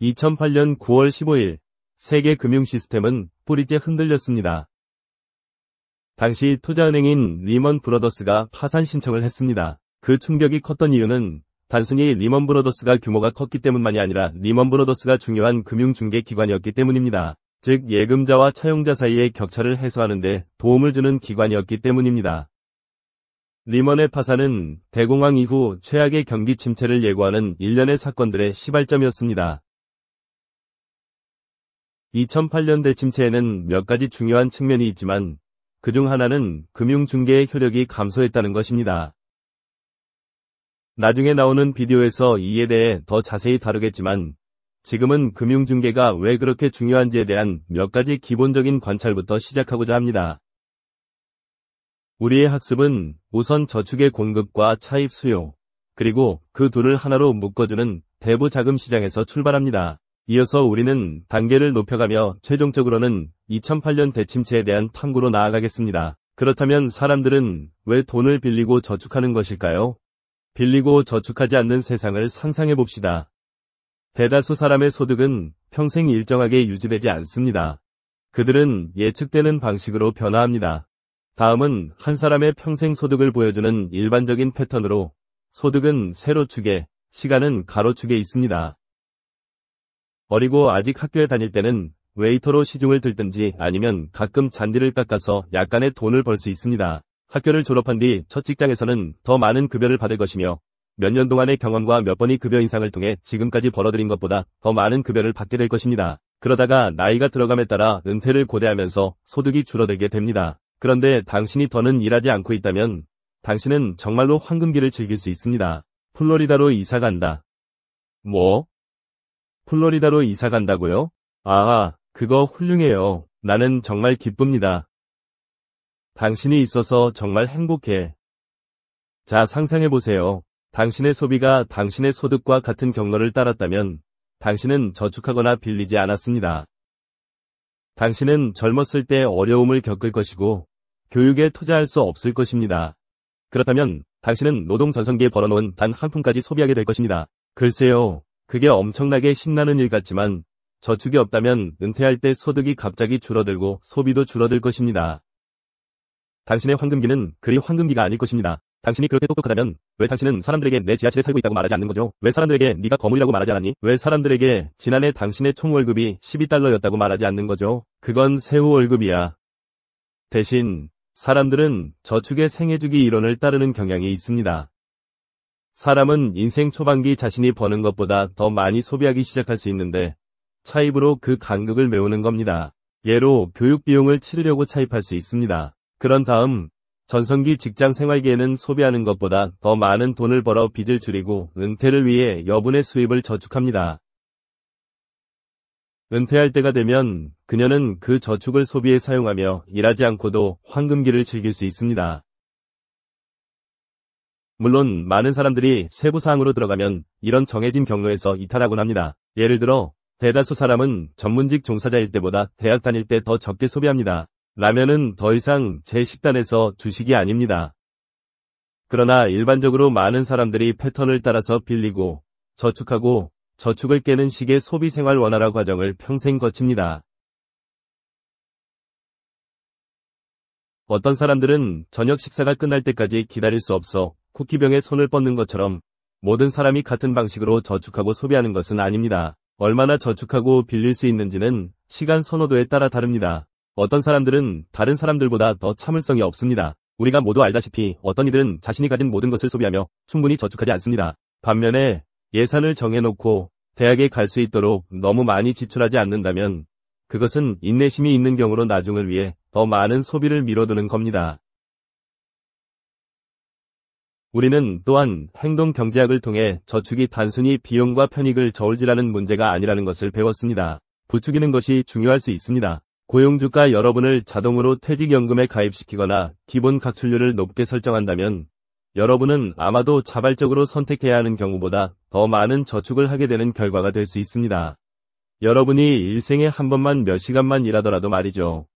2008년 9월 15일 세계 금융 시스템은 뿌리째 흔들렸습니다. 당시 투자은행인 리먼 브러더스가 파산 신청을 했습니다. 그 충격이 컸던 이유는 단순히 리먼 브러더스가 규모가 컸기 때문만이 아니라 리먼 브러더스가 중요한 금융중개기관이었기 때문입니다. 즉 예금자와 차용자 사이의 격차를 해소하는 데 도움을 주는 기관이었기 때문입니다. 리먼의 파산은 대공황 이후 최악의 경기 침체를 예고하는 일련의 사건들의 시발점이었습니다. 2008년 대침체에는 몇 가지 중요한 측면이 있지만 그중 하나는 금융중개의 효력이 감소했다는 것입니다. 나중에 나오는 비디오에서 이에 대해 더 자세히 다루겠지만 지금은 금융중개가 왜 그렇게 중요한지에 대한 몇 가지 기본적인 관찰부터 시작하고자 합니다. 우리의 학습은 우선 저축의 공급과 차입 수요, 그리고 그 둘을 하나로 묶어주는 대부 자금 시장에서 출발합니다. 이어서 우리는 단계를 높여가며 최종적으로는 2008년 대침체에 대한 탐구로 나아가겠습니다. 그렇다면 사람들은 왜 돈을 빌리고 저축하는 것일까요? 빌리고 저축하지 않는 세상을 상상해 봅시다. 대다수 사람의 소득은 평생 일정하게 유지되지 않습니다. 그들은 예측되는 방식으로 변화합니다. 다음은 한 사람의 평생 소득을 보여주는 일반적인 패턴으로 소득은 세로축에, 시간은 가로축에 있습니다. 어리고 아직 학교에 다닐 때는 웨이터로 시중을 들든지 아니면 가끔 잔디를 깎아서 약간의 돈을 벌 수 있습니다. 학교를 졸업한 뒤 첫 직장에서는 더 많은 급여를 받을 것이며 몇 년 동안의 경험과 몇 번의 급여 인상을 통해 지금까지 벌어들인 것보다 더 많은 급여를 받게 될 것입니다. 그러다가 나이가 들어감에 따라 은퇴를 고대하면서 소득이 줄어들게 됩니다. 그런데 당신이 더는 일하지 않고 있다면 당신은 정말로 황금기를 즐길 수 있습니다. 플로리다로 이사 간다. 뭐? 플로리다로 이사 간다고요? 아, 그거 훌륭해요. 나는 정말 기쁩니다. 당신이 있어서 정말 행복해. 자, 상상해보세요. 당신의 소비가 당신의 소득과 같은 경로를 따랐다면 당신은 저축하거나 빌리지 않았습니다. 당신은 젊었을 때 어려움을 겪을 것이고 교육에 투자할 수 없을 것입니다. 그렇다면 당신은 노동 전성기에 벌어놓은 단 한 푼까지 소비하게 될 것입니다. 글쎄요, 그게 엄청나게 신나는 일 같지만 저축이 없다면 은퇴할 때 소득이 갑자기 줄어들고 소비도 줄어들 것입니다. 당신의 황금기는 그리 황금기가 아닐 것입니다. 당신이 그렇게 똑똑하다면 왜 당신은 사람들에게 내 지하실에 살고 있다고 말하지 않는 거죠? 왜 사람들에게 네가 거물이라고 말하지 않았니? 왜 사람들에게 지난해 당신의 총 월급이 12달러였다고 말하지 않는 거죠? 그건 세후 월급이야. 대신 사람들은 저축의 생애주기 이론을 따르는 경향이 있습니다. 사람은 인생 초반기 자신이 버는 것보다 더 많이 소비하기 시작할 수 있는데 차입으로 그 간극을 메우는 겁니다. 예로 교육 비용을 치르려고 차입할 수 있습니다. 그런 다음 전성기 직장 생활기에는 소비하는 것보다 더 많은 돈을 벌어 빚을 줄이고 은퇴를 위해 여분의 수입을 저축합니다. 은퇴할 때가 되면 그녀는 그 저축을 소비에 사용하며 일하지 않고도 황금기를 즐길 수 있습니다. 물론 많은 사람들이 세부 사항으로 들어가면 이런 정해진 경로에서 이탈하곤 합니다. 예를 들어 대다수 사람은 전문직 종사자일 때보다 대학 다닐 때 더 적게 소비합니다. 라면은 더 이상 제 식단에서 주식이 아닙니다. 그러나 일반적으로 많은 사람들이 패턴을 따라서 빌리고 저축하고 저축을 깨는 식의 소비생활 원활화 과정을 평생 거칩니다. 어떤 사람들은 저녁 식사가 끝날 때까지 기다릴 수 없어 쿠키병에 손을 뻗는 것처럼 모든 사람이 같은 방식으로 저축하고 소비하는 것은 아닙니다. 얼마나 저축하고 빌릴 수 있는지는 시간 선호도에 따라 다릅니다. 어떤 사람들은 다른 사람들보다 더 참을성이 없습니다. 우리가 모두 알다시피 어떤 이들은 자신이 가진 모든 것을 소비하며 충분히 저축하지 않습니다. 반면에 예산을 정해놓고 대학에 갈 수 있도록 너무 많이 지출하지 않는다면 그것은 인내심이 있는 경우로 나중을 위해 더 많은 소비를 미뤄두는 겁니다. 우리는 또한 행동경제학을 통해 저축이 단순히 비용과 편익을 저울질하는 문제가 아니라는 것을 배웠습니다. 부추기는 것이 중요할 수 있습니다. 고용주가 여러분을 자동으로 퇴직연금에 가입시키거나 기본 각출률을 높게 설정한다면 여러분은 아마도 자발적으로 선택해야 하는 경우보다 더 많은 저축을 하게 되는 결과가 될 수 있습니다. 여러분이 일생에 한 번만 몇 시간만 일하더라도 말이죠.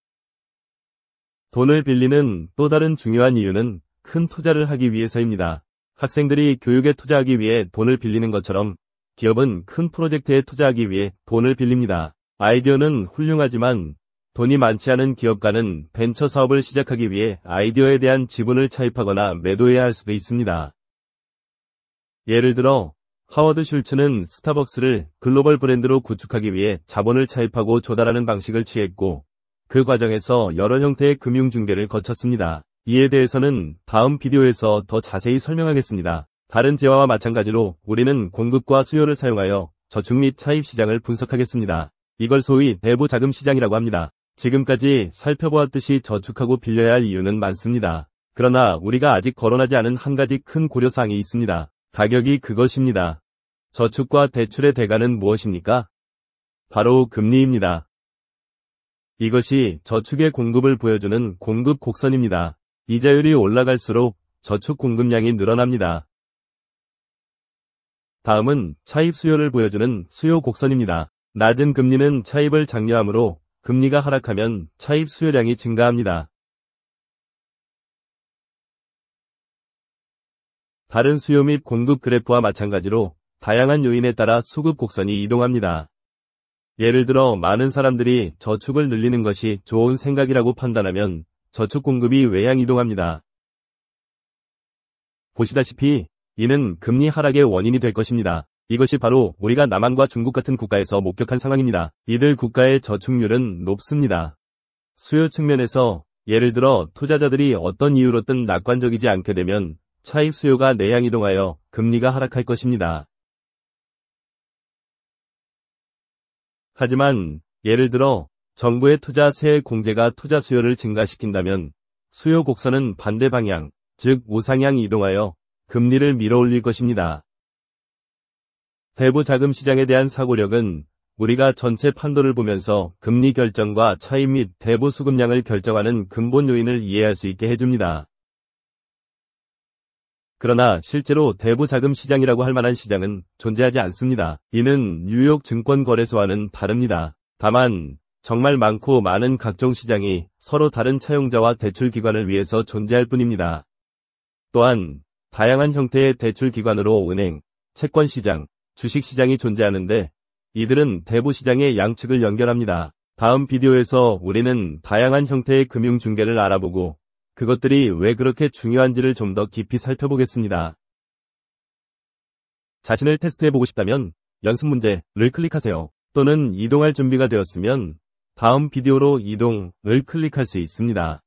돈을 빌리는 또 다른 중요한 이유는 큰 투자를 하기 위해서입니다. 학생들이 교육에 투자하기 위해 돈을 빌리는 것처럼 기업은 큰 프로젝트에 투자하기 위해 돈을 빌립니다. 아이디어는 훌륭하지만 돈이 많지 않은 기업가는 벤처 사업을 시작하기 위해 아이디어에 대한 지분을 차입하거나 매도해야 할 수도 있습니다. 예를 들어 하워드 슐츠는 스타벅스를 글로벌 브랜드로 구축하기 위해 자본을 차입하고 조달하는 방식을 취했고 그 과정에서 여러 형태의 금융 중개를 거쳤습니다. 이에 대해서는 다음 비디오에서 더 자세히 설명하겠습니다. 다른 재화와 마찬가지로 우리는 공급과 수요를 사용하여 저축 및 차입 시장을 분석하겠습니다. 이걸 소위 내부 자금 시장이라고 합니다. 지금까지 살펴보았듯이 저축하고 빌려야 할 이유는 많습니다. 그러나 우리가 아직 거론하지 않은 한 가지 큰 고려사항이 있습니다. 가격이 그것입니다. 저축과 대출의 대가는 무엇입니까? 바로 금리입니다. 이것이 저축의 공급을 보여주는 공급 곡선입니다. 이자율이 올라갈수록 저축 공급량이 늘어납니다. 다음은 차입 수요를 보여주는 수요 곡선입니다. 낮은 금리는 차입을 장려하므로 금리가 하락하면 차입 수요량이 증가합니다. 다른 수요 및 공급 그래프와 마찬가지로 다양한 요인에 따라 수급 곡선이 이동합니다. 예를 들어 많은 사람들이 저축을 늘리는 것이 좋은 생각이라고 판단하면 저축 공급이 외양 이동합니다. 보시다시피 이는 금리 하락의 원인이 될 것입니다. 이것이 바로 우리가 남한과 중국 같은 국가에서 목격한 상황입니다. 이들 국가의 저축률은 높습니다. 수요 측면에서 예를 들어 투자자들이 어떤 이유로든 낙관적이지 않게 되면 차입 수요가 내양 이동하여 금리가 하락할 것입니다. 하지만 예를 들어 정부의 투자 세액 공제가 투자 수요를 증가시킨다면 수요 곡선은 반대 방향, 즉 우상향 이동하여 금리를 밀어올릴 것입니다. 대부 자금 시장에 대한 사고력은 우리가 전체 판도를 보면서 금리 결정과 차입 및 대부 수급량을 결정하는 근본 요인을 이해할 수 있게 해줍니다. 그러나 실제로 대부 자금 시장이라고 할 만한 시장은 존재하지 않습니다. 이는 뉴욕 증권거래소와는 다릅니다. 다만 정말 많고 많은 각종 시장이 서로 다른 차용자와 대출기관을 위해서 존재할 뿐입니다. 또한 다양한 형태의 대출기관으로 은행, 채권시장, 주식시장이 존재하는데 이들은 대부 시장의 양측을 연결합니다. 다음 비디오에서 우리는 다양한 형태의 금융중개를 알아보고 그것들이 왜 그렇게 중요한지를 좀 더 깊이 살펴보겠습니다. 자신을 테스트해보고 싶다면 연습 문제를 클릭하세요. 또는 이동할 준비가 되었으면 다음 비디오로 이동을 클릭할 수 있습니다.